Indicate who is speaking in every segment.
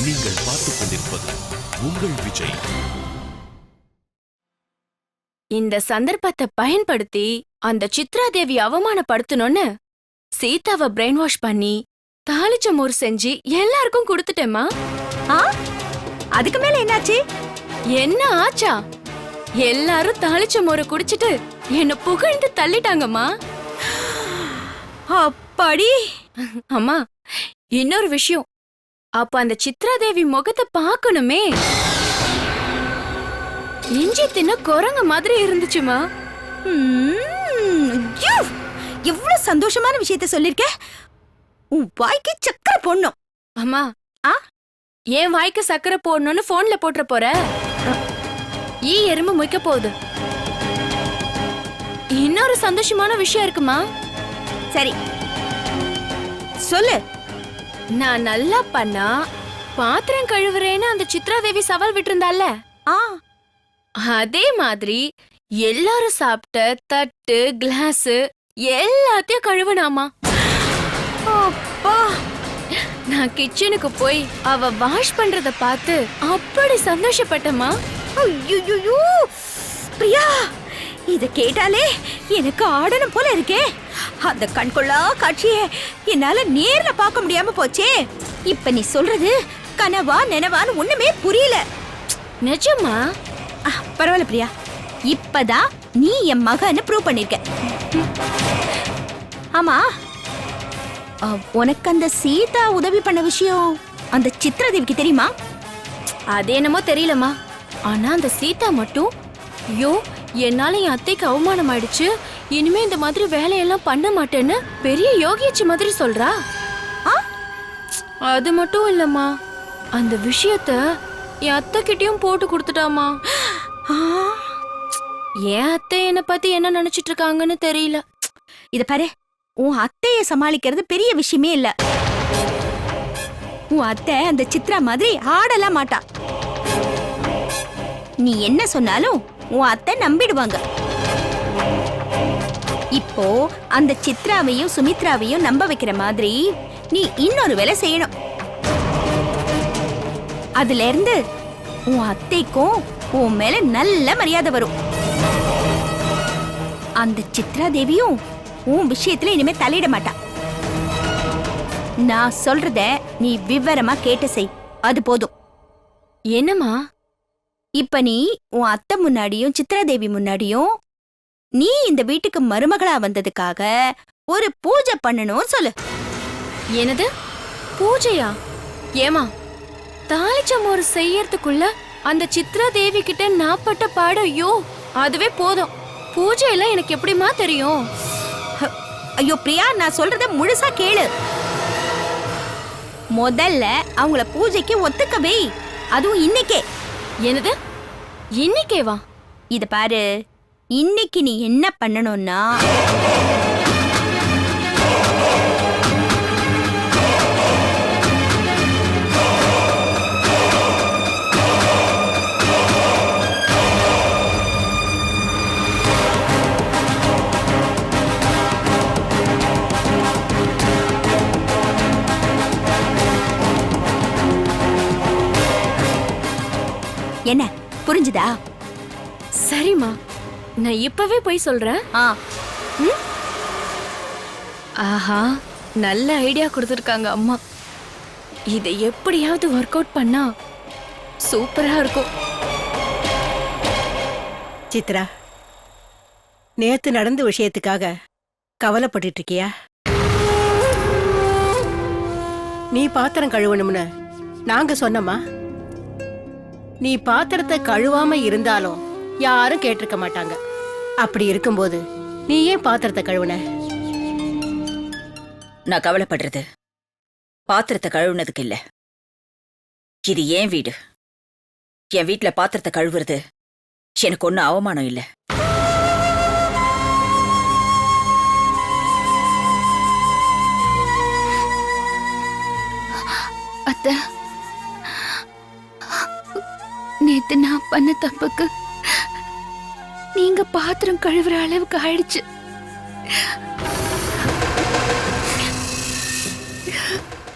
Speaker 1: நீங்கள் பார்த்துக் கொண்டிருப்பது உங்கள் விஜய்.
Speaker 2: இந்த சந்தர்ப்பத்தை பயன்படுத்தி அந்த சித்ரா தேவி அவமானப்படுத்தணும்னு சீதாவை பிரெயின் வாஷ் பண்ணி தாளிச்ச மோர் செஞ்சு எல்லாருக்கும் கொடுத்துட்டேம்மா.
Speaker 3: அதுக்கு மேல என்னாச்சு?
Speaker 2: என்ன ஆச்சா? எல்லாரும் தாளிச்ச மோரை குடிச்சிட்டு என்ன புகழ்ந்து தள்ளிட்டாங்கம்மா.
Speaker 3: அப்பாடி.
Speaker 2: அம்மா, இன்னொரு விஷயம், அப்ப அந்த சித்ரா தேவி முகத்தை பார்க்கணுமே. இஞ்சி தின்ன குரங்க மாதிரி இருந்துச்சுமா.
Speaker 3: எவ்வளவு சந்தோஷமான விஷயத்த சொல்லிருக்க. உன் வாய்க்கு சக்கரை போடணும்.
Speaker 2: அம்மா, என் வாய்க்கு சக்கரை போடணும்னு போன்ல போட்டுற போற? எறும்பு முய்க்க போகுது. இன்னொரு சந்தோஷமான விஷயம் இருக்குமா.
Speaker 3: சரி சொல்லு.
Speaker 2: நான் நல்லா பண்ணா பாத்திரம் கழுவுறேன்னு அந்த சித்ரா தேவி சவால் விட்டுருந்தால, அதே மாதிரி எல்லாரும் சாப்பிட்ட தட்டு கிளாஸ் எல்லாத்தையும் கழுவனாமா. நான் கிச்சனுக்கு போய் அவ வாஷ் பண்றத பார்த்து அப்படி சந்தோஷப்பட்டமா.
Speaker 3: ஐயோ பிரியா, இத கேட்டாலே எனக்கு ஆடணும் போல இருக்கே. அந்த கண்கொள்ளா காட்சியை என்னால நேர்ல பார்க்க முடியாம போச்சே. இப்ப நீ சொல்றது கனவா நினைவான்னு ஒண்ணுமே புரியல.
Speaker 2: நிஜமா?
Speaker 3: பரவாயில்ல பிரியா, இப்பதான் நீ என் மகன்னு ப்ரூவ் பண்ணிருக்க. ஆமா, உனக்கு அந்த சீதா உதவி பண்ண விஷயம் அந்த சித்ராதேவிக்கு தெரியுமா?
Speaker 2: அது என்னமோ தெரியலமா. ஆனா அந்த சீதா மட்டும், ஐயோ என்னால என் அத்தைக்கு அவமானம் ஆயிடுச்சு, இனிமே இந்த மாதிரி வேலையெல்லாம் பண்ண மாட்டேன்னு பெரிய யோகியச்சு மாதிரி சொல்றா. அது மட்டும் இல்லம்மா, அந்த விஷயத்த என் அத்தை கிட்டயும் போட்டு கொடுத்துட்டாமா. என் அத்தை என்ன பத்தி என்ன நினைச்சிட்டு இருக்காங்கன்னு தெரியல.
Speaker 3: இத பாரு, உன் அத்தைய சமாளிக்கிறது பெரிய விஷயமே இல்ல. உன் அத்தை அந்த சித்ரா மாதிரி ஆடலாம் மாட்டா. நீ என்ன சொன்னாலும் உன் அத்தை நம்பிடுவாங்க. இப்போ அந்த சித்ராவையும் சுமித்ராவையும் நம்ப வைக்கிற மாதிரி நீ இன்னொரு வேலை செய்யணும். அதுல இருந்து உன் அத்தைக்கும் உன் மேல நல்ல மரியாதை வரும். அந்த சித்ரா தேவியும் உன் விஷயத்துல இனிமே தலையிட மாட்டா. நான் சொல்றத நீ விவரமா கேட்டு செய், அது போதும்.
Speaker 2: என்னம்மா?
Speaker 3: இப்ப நீ உன் அத்தை முன்னாடியும் சித்ரா தேவி முன்னாடியும் நீ இந்த வீட்டுக்கு மருமகளா வந்ததுக்காக ஒரு பூஜை பண்ணணும் சொல்லு.
Speaker 2: என்னது பூஜையா? ஏமா, தாளிச்ச மோர் செய்யறதுக்குள்ள அந்த சித்ரா தேவி கிட்ட நான் பட்ட பாடம், ஐயோ அதுவே போதும். பூஜை எல்லாம் எனக்கு எப்படிமா தெரியும்?
Speaker 3: ஐயோ பிரியா, நான் சொல்றத முழுசா கேளு. முதல்ல அவங்கள பூஜைக்கு ஒத்துக்கவே, அதுவும் இன்னைக்கே.
Speaker 2: என்னது இன்னைக்கேவா?
Speaker 3: இத பாரு, இன்னைக்கு நீ என்ன பண்ணணும்னா, என்ன புரிஞ்சுதா?
Speaker 2: சரிம்மா, நான் இப்பவே போய் சொல்றேன். ஆஹா, நல்ல ஐடியா கொடுத்துருக்காங்க அம்மா. இதை எப்படியாவது ஒர்க் அவுட் பண்ணா சூப்பரா இருக்கும்.
Speaker 4: சித்ரா, நேத்து நடந்த விஷயத்துக்காக கவலைப்பட்டு இருக்கியா? நீ பாத்திரம் கழுவணும்னு நாங்க சொன்னோமா? நீ பாத்திரத்தை கழுவாம இருந்தாலும் யாரும் கேட்டிருக்க மாட்டாங்க. அப்படி இருக்கும்போது நீ ஏன் பாத்திரத்தை கழுவுன?
Speaker 5: நான் கவலைப்படுறது பாத்திரத்தை கழுவுனதுக்கு இல்ல. இது ஏன் வீடு. என் வீட்டுல பாத்திரத்தை கழுவுறது எனக்கு ஒன்னும் அவமானம் இல்ல.
Speaker 2: அத்தை, நேத்து நான் பண்ண தப்புக்கு நீங்க பாத்திரம் கழுவுற அளவுக்கு ஆயிடுச்சு.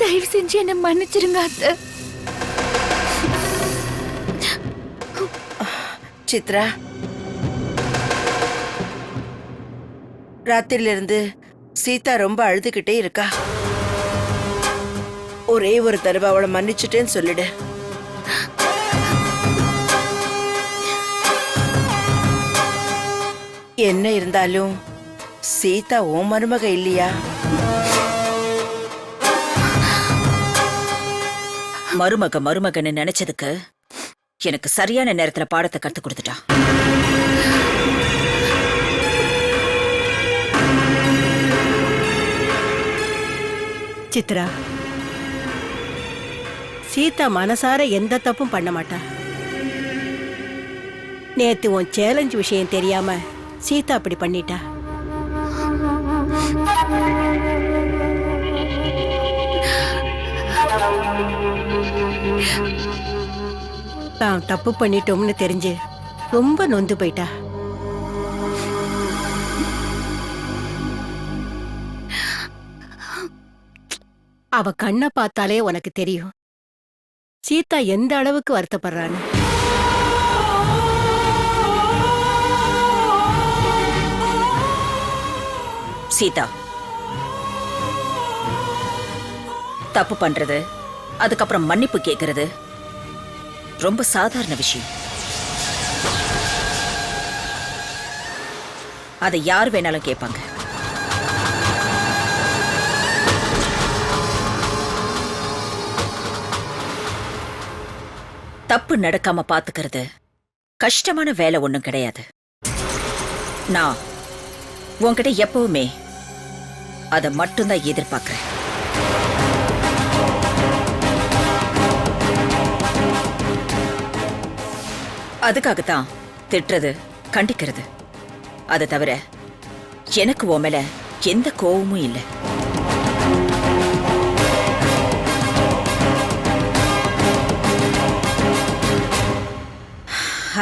Speaker 2: தயவு செஞ்சு என்ன மன்னிச்சிருங்க அத்தை.
Speaker 6: சித்ரா, ராத்திரில இருந்து சீதா ரொம்ப அழுதுகிட்டே இருக்கா. ஒரே ஒரு தடவை அவளை மன்னிச்சுட்டேன்னு சொல்லிடு. என்ன இருந்தாலும் சீதா உன் மருமக இல்லையா?
Speaker 5: மருமகன்னு நினைச்சதுக்கு எனக்கு சரியான நேரத்துல பாடத்தை கத்து கொடுத்துட்டா.
Speaker 4: சித்ரா, சீதா மனசார எந்த தப்பும் பண்ண மாட்டா. நேத்து உன் சேலஞ்ச் விஷயம் தெரியாம சீதா அப்படி பண்ணிட்டா. தான் தப்பு பண்ணிட்டோம்னு தெரிஞ்சு ரொம்ப நொந்து போயிட்டா. அவ கண்ணை பார்த்தாலே உனக்கு தெரியும் சீதா எந்த அளவுக்கு வருத்தப்படுறான்னு.
Speaker 5: சீதா, தப்பு பண்றது அதுக்கப்புறம் மன்னிப்பு கேட்கறது ரொம்ப சாதாரண விஷயம். அதை யார் வேணாலும் கேட்பாங்க. தப்பு நடக்காம பாத்துக்கிறது கஷ்டமான வேலை ஒண்ணும் கிடையாது. நான் உன்கிட்ட எப்பவுமே அதை மட்டும்தான் எதிர்பார்க்கிறேன். அதுக்காகத்தான் திட்டுறது, கண்டிக்கிறது. அதை தவிர எனக்கு உன் மேல எந்த கோவமும் இல்லை.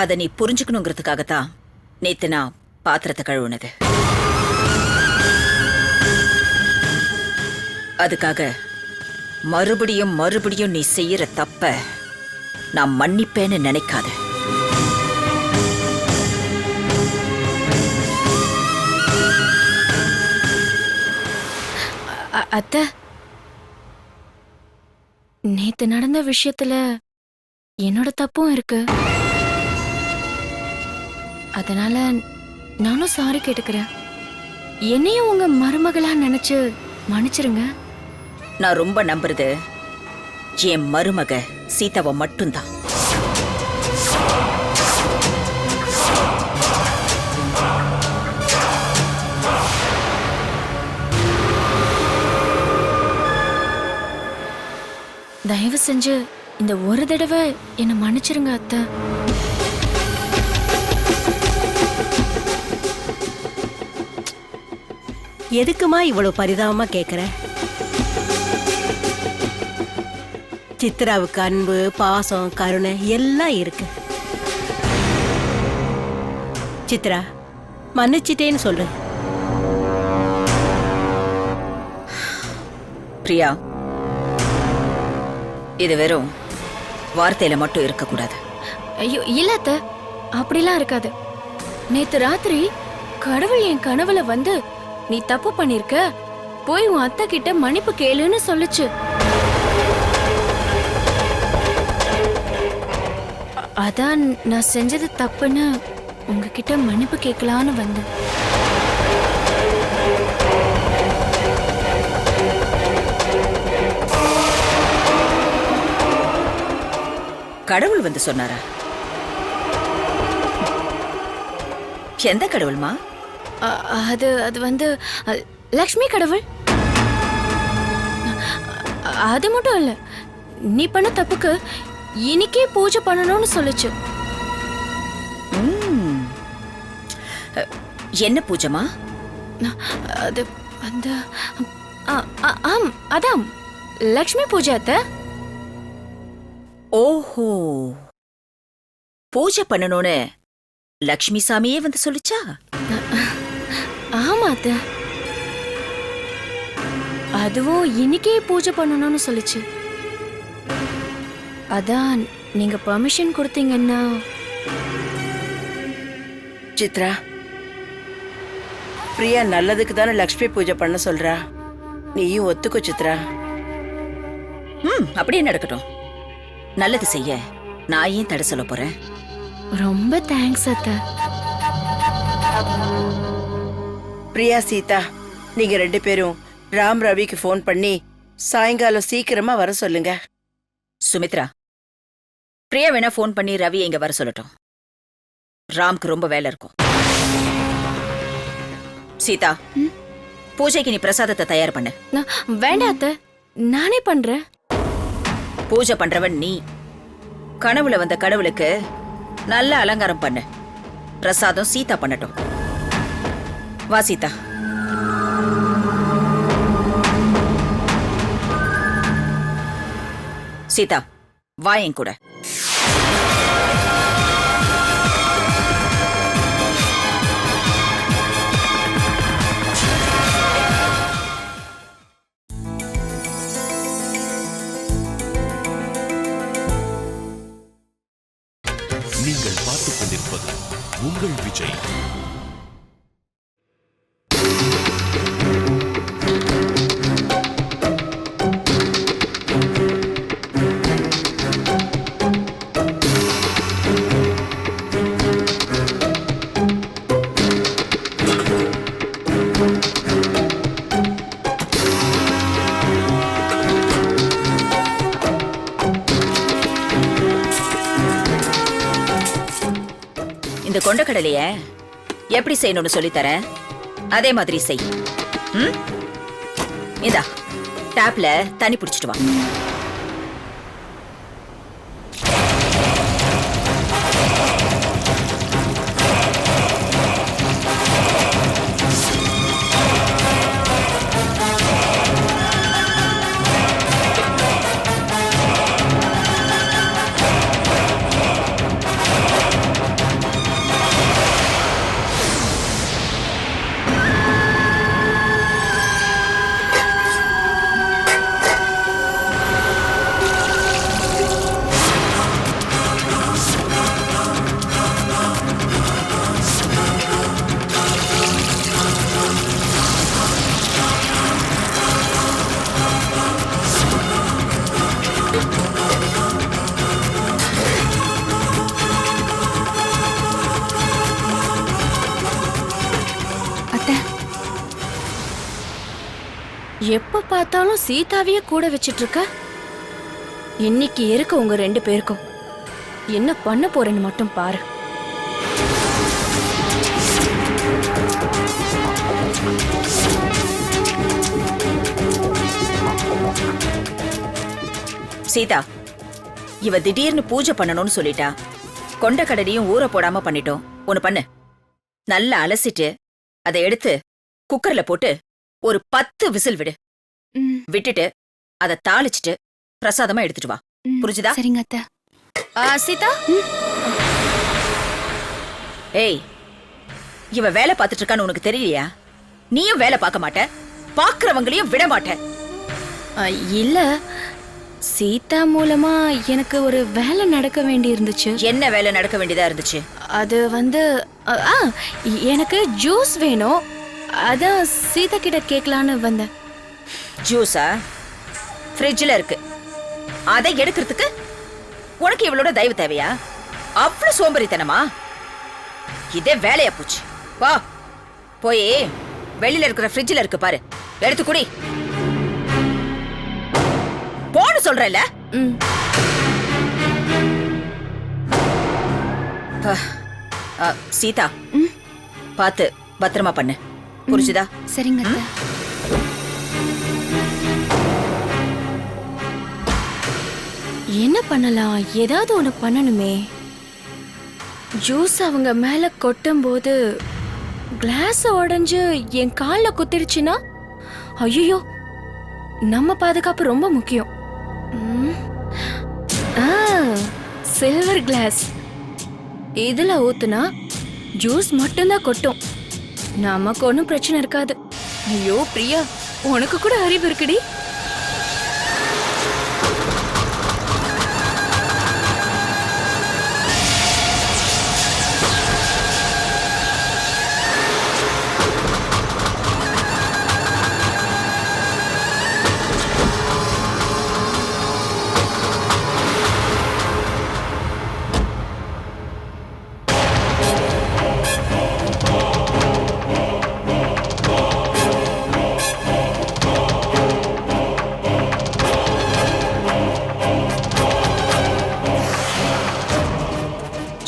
Speaker 5: அதை நீ புரிஞ்சுக்கணுங்கிறதுக்காகத்தான் நேத்து நான் பாத்திரத்தை கழுவுனது. அதுக்காக மறுபடியும் மறுபடியும் நீ செய்யற தப்ப நான் மன்னிப்பேன்னு நினைக்காத.
Speaker 2: அத்தை, நேத்து நடந்த விஷயத்துல என்னோட தப்பும் இருக்கு. அதனால நானும் சாரி கேட்டுக்கிறேன். என்னையும் உங்க மருமகளா நினைச்சு மன்னிச்சிருங்க.
Speaker 5: நான் ரொம்ப நம்புறது என் மருமக சீதாவை மட்டும்தான்.
Speaker 2: தயவு செஞ்சு இந்த ஒரு தடவை என்ன மன்னிச்சிருங்க அத்தை.
Speaker 4: எதுக்குமா இவ்வளவு பரிதாபமா கேக்குற? சித்ராவுக்கு அன்பு, பாசம், கருணை எல்லாம் இருக்கு. சித்ரா, மன்னிச்சிட்டேன்னு சொல்லு.
Speaker 5: பிரியா, இது வெறும் வார்த்தையில மட்டும் இருக்கக்கூடாது.
Speaker 2: ஐயோ இல்ல அத்தை, அப்படிலாம் இருக்காது. நேத்து ராத்திரி கடவுள் என் கனவுல வந்து நீ தப்பு பண்ணிருக்க, போய் உன் அத்தை கிட்ட மன்னிப்பு கேளுன்னு சொல்லுச்சு. அதான் நான் செஞ்சது தப்புன்னு உங்ககிட்ட மன்னிப்பு கேட்கலான்னு வந்தேன்.
Speaker 5: கடவுள் வந்து சொன்னாரா? எந்த கடவுள்மா?
Speaker 2: அது அது வந்து லக்ஷ்மி கடவுள். அது மட்டும் இல்ல, நீ பண்ண தப்புக்கு இன்னைக்கே பூஜை பண்ணணும்னு சொல்லுச்சு.
Speaker 5: என்ன பூஜைமா?
Speaker 2: அது அந்த ஆம், அதான் லக்ஷ்மி பூஜை அத்தை.
Speaker 5: ஓஹோ, பூஜை பண்ணணும்னு லக்ஷ்மி சாமியே வந்து சொல்லுச்சா?
Speaker 2: ஆமா அத்தை, அதுவும் இன்னைக்கே பூஜை பண்ணணும்னு சொல்லுச்சு. அதான் நீங்க பெர்மிஷன் கொடுத்தீங்கன்னா
Speaker 6: சித்ரா, பிரியா நல்லதுக்கு தானே லக்ஷ்மி பூஜை பண்ண சொல்றா. நீயும் ஒத்துக்கோ சித்ரா.
Speaker 5: அப்படியே நடக்கட்டும். நல்லது செய்ய நான் ஏன் தடை சொல்ல போறேன்?
Speaker 2: ரொம்ப தேங்க்ஸ் அத்தை.
Speaker 6: பிரியா, சீதா, நீங்க 2 பேரும் ராம் ரவிக்கு ஃபோன் பண்ணி சாயங்காலம் சீக்கிரமா வர சொல்லுங்க.
Speaker 5: சுமித்ரா, பிரியா வேணா ஃபோன் பண்ணி ரவி இங்க வர சொல்லட்டும். ராம்க்கு ரொம்ப வேலை இருக்கும். சீதா, பூஜைக்கு நீ பிரசாதத்தை தயார் பண்ணு.
Speaker 2: வேண்டாம் அத்தை, நானே பண்றேன்.
Speaker 5: பூஜை பண்றவன் நீ. கனவுல வந்த கடவுளுக்கு நல்ல அலங்காரம் பண்ணு. பிரசாதம் சீதா பண்ணட்டும். வா சீதா. சீதா, வா என் கூட.
Speaker 1: நீங்கள் பார்த்துக் கொண்டிருப்பது உங்கள் விஜய்.
Speaker 5: இந்த கொண்டக்கடலைய எப்படி செய்யணும்னு சொல்லித்தரேன். அதே மாதிரி செய். இதா டேப்ல தண்ணி பிடிச்சிட்டு வா.
Speaker 2: எப்ப பார்த்தாலும் சீதாவையே கூட வச்சிட்டு இருக்க. இன்னைக்கு இருக்கு உங்க 2 பேருக்கும். என்ன பண்ண போறேன்னு மட்டும் பாரு.
Speaker 5: சீதா, இவ திடீர்னு பூஜை பண்ணணும்னு சொல்லிட்டா. கொண்டக்கடலையும் ஊற போடாம பண்ணிட்டோம். ஒண்ணு பண்ணு, நல்லா அலசிட்டு அதை எடுத்து குக்கர்ல போட்டு ஒரு 10 விசில் விடு. விட்டுட்டு அதை தாளிச்சிட்டு பிரசாதமா எடுத்துட்டு வா. புரிஞ்சுதா?
Speaker 2: சரிங்க அத்தை. சீதா,
Speaker 5: ஏய், இவ வேலை பார்த்துட்டு இருக்கான்னு உனக்கு தெரியலையா? நீயும் வேலை பார்க்க மாட்ட, பாக்குறவங்களையும் விட மாட்ட.
Speaker 2: இல்ல, சீதா மூலமா எனக்கு ஒரு வேலை நடக்க வேண்டி இருந்துச்சு.
Speaker 5: என்ன வேலை நடக்க வேண்டியதா இருந்துச்சு?
Speaker 2: அது வந்து எனக்கு ஜூஸ் வேணும். அதான் சீதா கிட்ட கேட்கலான்னு வந்தேன்.
Speaker 5: ஜூஸா? ஃப்ரிட்ஜ்ல இருக்கு. அதை எடுக்கிறதுக்கு உனக்கு இவளோட தயவு தேவையா? அவ்வளவு சோம்பேறித்தனமா? இதே வேலையா போச்சு. வா, போய் வெளியில இருக்கிற ஃப்ரிட்ஜ்ல இருக்கு பாரு, எடுத்து குடி. போன்னு சொல்றல. சீதா, பாத்து பத்திரமா பண்ணு. புரிஞ்சுதா?
Speaker 2: சரிங்க. என்ன பண்ணலாம்? ஏதாவது ஒண்ணு பண்ணணுமே. ஜூஸ் அவங்க மேல கொட்டும் போது கிளாஸ் உடைஞ்சு என் கால்ல குத்திருச்சுன்னா, ஐயோ, நம்ம பாதுகாப்பு ரொம்ப முக்கியம். சில்வர் கிளாஸ் இதுல ஊத்துனா ஜூஸ் மட்டும்தான் கொட்டும். நமக்கு ஒன்றும் பிரச்சனை இருக்காது. ஐயோ பிரியா, உனக்கு கூட அறிவு இருக்குடி.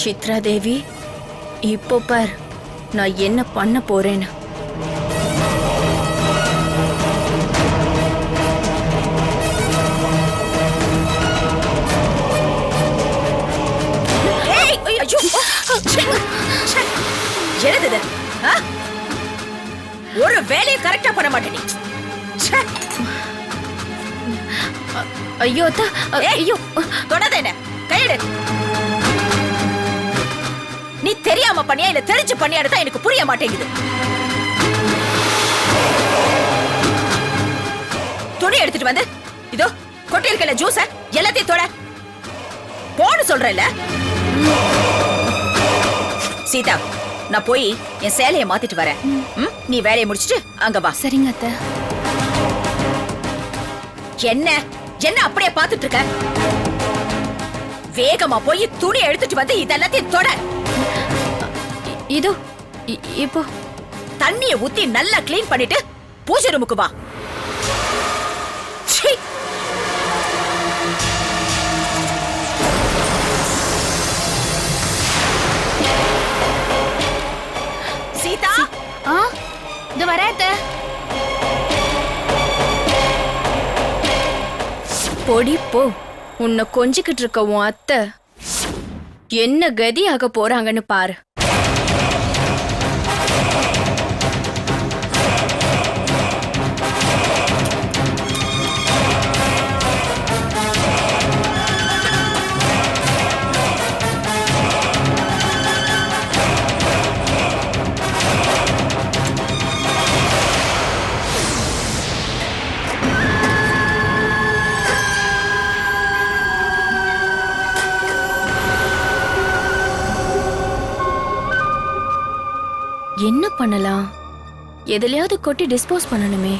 Speaker 2: சித்ரா தேவி, இப்போ பார் நான் என்ன பண்ண போறேன்னு.
Speaker 5: ஏய், ஐயோ! என்னது இது? ஆ? ஒரு வேலையை கரெக்டா பண்ண மாட்டேன் நீ. ச்சே!
Speaker 2: ஐயோ அத்தா, ஐயோ
Speaker 5: தொடாத என்ன, கையெடு. நீ தெரியாம பண்ணியா இல்ல தெரிஞ்சு பண்ணியாடுதான் எனக்கு புரிய மாட்டேங்குது. துணி எடுத்துட்டு வந்து இதோ கொட்டி இருக்கல ஜூஸ எல்லாத்தையும் தொட போன்னு சொல்றேன்ல. சீதா, நான் போய் என் சேலையை மாத்திட்டு வரேன். நீ வேலையை முடிச்சிட்டு அங்க வா.
Speaker 2: சரிங்க அத்தை.
Speaker 5: என்ன என்ன அப்படியே பாத்துட்டு இருக்க? வேகமா போய் துணி எடுத்துட்டு வந்து இதெல்லாத்தையும் தொட.
Speaker 2: இதோ இப்போ
Speaker 5: தண்ணிய ஊத்தி நல்லா க்ளீன் பண்ணிட்டு பூஜை ரூமுக்கு வா. சீ! சீதா,
Speaker 2: ஆ இது வரேன் அத்தை. பொடி போ. உன்னை கொஞ்சிக்கிட்டு இருக்க உன் அத்தை என்ன கதி ஆக போறாங்கன்னு பாரு. என்ன பண்ணலாம்? எதுலயாவது கொட்டி டிஸ்போஸ் பண்ணணுமே.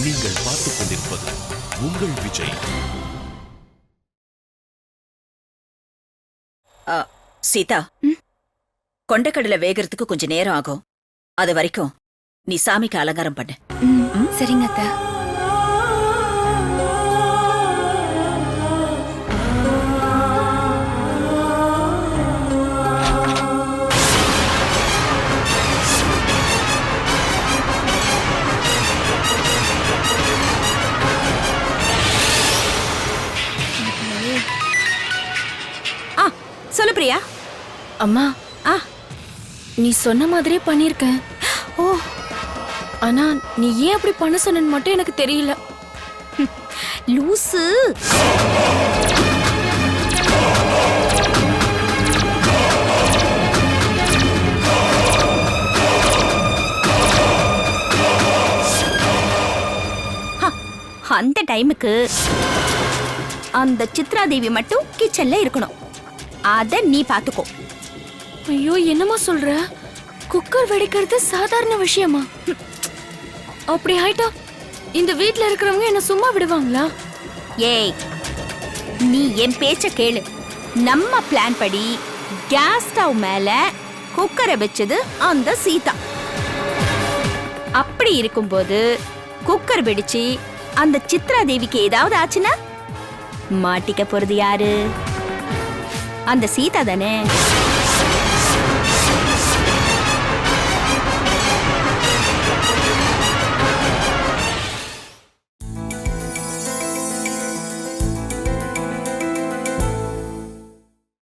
Speaker 1: நீங்கள் பார்த்துக் கொண்டிருப்பது உங்கள் விஜய்.
Speaker 5: சீதா, கொண்டக்கடலை வேகறதுக்கு கொஞ்சம் நேரம் ஆகும். அது வரைக்கும் நீ சாமிக்கு அலங்காரம் பண்ணு.
Speaker 2: சரிங்க அத்தை.
Speaker 3: சொல்லு பிரியா.
Speaker 2: அம்மா,
Speaker 3: ஆ
Speaker 2: நீ சொன்ன மாதிரியே பண்ணிருக்கேன்.
Speaker 3: ஓ
Speaker 2: ஆனா நீ ஏன் அப்படி பண்ண சொன்னன்னு மட்டும் எனக்கு தெரியல.
Speaker 3: லூசு. அந்த டைமுக்கு அந்த சித்ரா தேவி மட்டும் கிச்சன்ல இருக்கணும். அத நீ பாத்துக்கோ.
Speaker 2: ஐயோ என்னமா சொல்ற? குக்கர் வெடிக்கிறது சாதாரண விஷயமா? அப்படி ஆயிட்டா இந்த வீட்ல இருக்கிறவங்க என்ன சும்மா விடுவாங்களா?
Speaker 3: ஏய், நீ என் பேச்ச கேளு. நம்ம பிளான் படி கேஸ் ஸ்டவ் மேல குக்கரை வச்சது அந்த சீதா. அப்படி இருக்கும்போது குக்கர் வெடிச்சு அந்த சித்ரா தேவிக்கு ஏதாவது ஆச்சுன்னா மாட்டிக்க போறது யாரு? அந்த சீதா தானே.